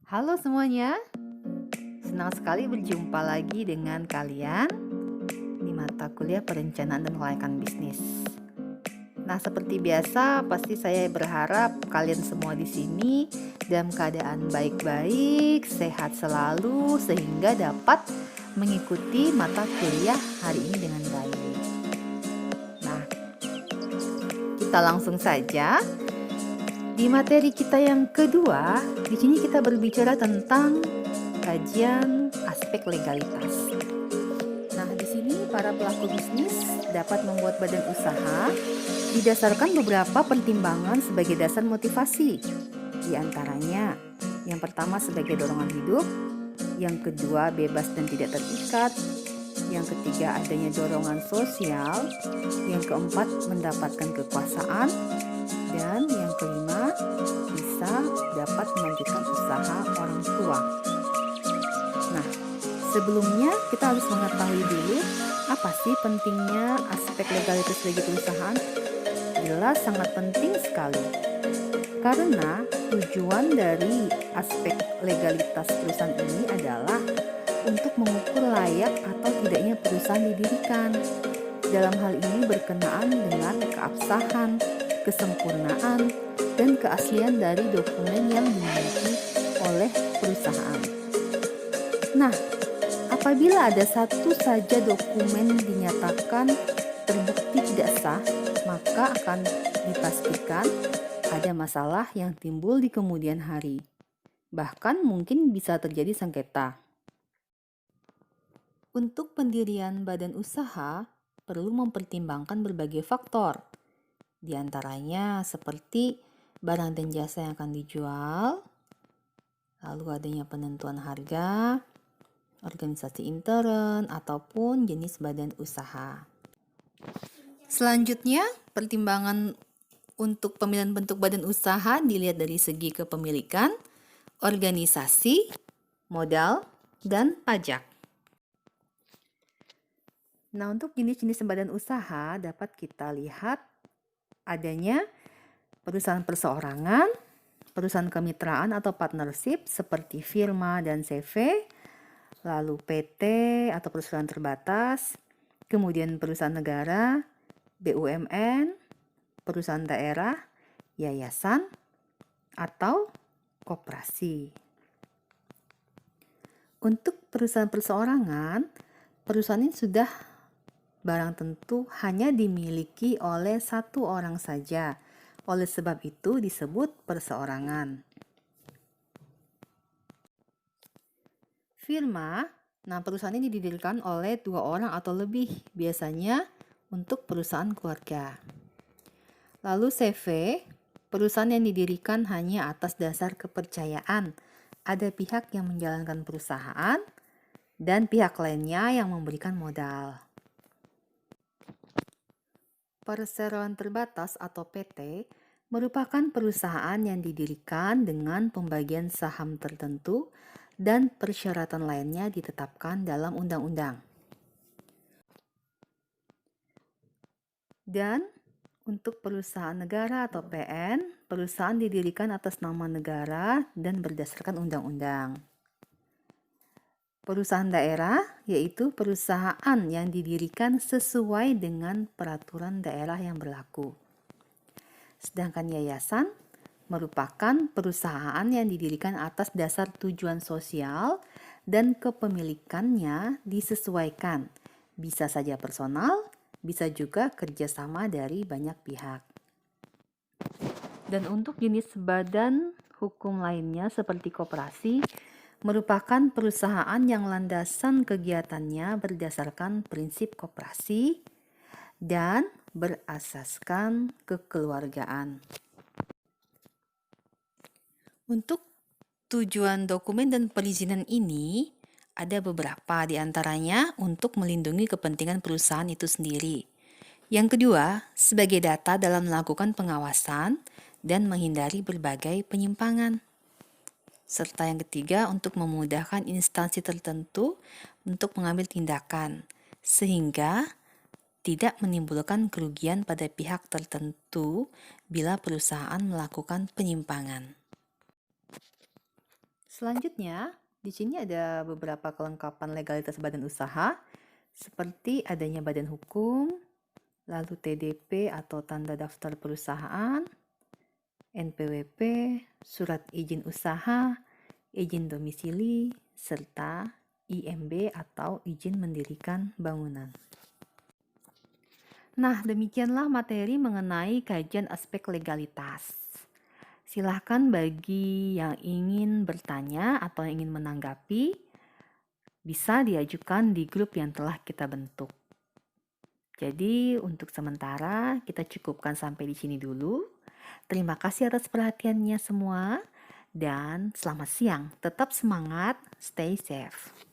Halo semuanya, senang sekali berjumpa lagi dengan kalian di mata kuliah perencanaan dan pengolahan bisnis. Nah, seperti biasa, pasti saya berharap kalian semua di sini dalam keadaan baik-baik, sehat selalu, sehingga dapat mengikuti mata kuliah hari ini dengan baik. Nah, kita langsung saja. Di materi kita yang kedua, di sini kita berbicara tentang kajian aspek legalitas. Nah, di sini para pelaku bisnis dapat membuat badan usaha didasarkan beberapa pertimbangan sebagai dasar motivasi. Di antaranya, yang pertama sebagai dorongan hidup, yang kedua bebas dan tidak terikat, yang ketiga adanya dorongan sosial, yang keempat mendapatkan kekuasaan, dan yang kelima bisa dapat melanjutkan usaha orang tua. Nah, sebelumnya kita harus mengetahui dulu apa sih pentingnya aspek legalitas bagi perusahaan. Jelas sangat penting sekali. Karena tujuan dari aspek legalitas perusahaan ini adalah untuk mengukur layak atau tidaknya perusahaan didirikan. Dalam hal ini berkenaan dengan keabsahan, kesempurnaan, dan keaslian dari dokumen yang dimiliki oleh perusahaan. Nah, apabila ada satu saja dokumen dinyatakan terbukti tidak sah, maka akan dipastikan ada masalah yang timbul di kemudian hari. Bahkan mungkin bisa terjadi sengketa. Untuk pendirian badan usaha, perlu mempertimbangkan berbagai faktor. Di antaranya seperti barang dan jasa yang akan dijual, lalu adanya penentuan harga, organisasi intern, ataupun jenis badan usaha. Selanjutnya, pertimbangan untuk pemilihan bentuk badan usaha dilihat dari segi kepemilikan, organisasi, modal, dan pajak. Nah, untuk jenis-jenis badan usaha dapat kita lihat adanya perusahaan perseorangan, perusahaan kemitraan atau partnership seperti firma dan CV, lalu PT atau perusahaan terbatas, kemudian perusahaan negara, BUMN, perusahaan daerah, yayasan, atau koperasi. Untuk perusahaan perseorangan, perusahaan ini sudah barang tentu hanya dimiliki oleh satu orang saja. Oleh sebab itu disebut perseorangan. Firma, nah perusahaan ini didirikan oleh 2 orang atau lebih, biasanya untuk perusahaan keluarga. Lalu CV, perusahaan yang didirikan hanya atas dasar kepercayaan. Ada pihak yang menjalankan perusahaan dan pihak lainnya yang memberikan modal. Perseroan terbatas atau PT merupakan perusahaan yang didirikan dengan pembagian saham tertentu dan persyaratan lainnya ditetapkan dalam undang-undang. Dan untuk perusahaan negara atau PN, perusahaan didirikan atas nama negara dan berdasarkan undang-undang. Perusahaan daerah yaitu perusahaan yang didirikan sesuai dengan peraturan daerah yang berlaku. Sedangkan yayasan merupakan perusahaan yang didirikan atas dasar tujuan sosial dan kepemilikannya disesuaikan. Bisa saja personal, bisa juga kerjasama dari banyak pihak. Dan untuk jenis badan hukum lainnya seperti koperasi, merupakan perusahaan yang landasan kegiatannya berdasarkan prinsip koperasi dan berasaskan kekeluargaan. Untuk tujuan dokumen dan perizinan ini ada beberapa, di antaranya untuk melindungi kepentingan perusahaan itu sendiri. Yang kedua, sebagai data dalam melakukan pengawasan dan menghindari berbagai penyimpangan. Serta yang ketiga, untuk memudahkan instansi tertentu untuk mengambil tindakan, sehingga tidak menimbulkan kerugian pada pihak tertentu bila perusahaan melakukan penyimpangan. Selanjutnya, di sini ada beberapa kelengkapan legalitas badan usaha, seperti adanya badan hukum, lalu TDP atau tanda daftar perusahaan, NPWP, surat izin usaha, izin domisili, serta IMB atau izin mendirikan bangunan. Nah, demikianlah materi mengenai kajian aspek legalitas. Silahkan bagi yang ingin bertanya atau yang ingin menanggapi, bisa diajukan di grup yang telah kita bentuk. Jadi, untuk sementara kita cukupkan sampai di sini dulu. Terima kasih atas perhatiannya semua, dan selamat siang. Tetap semangat, stay safe.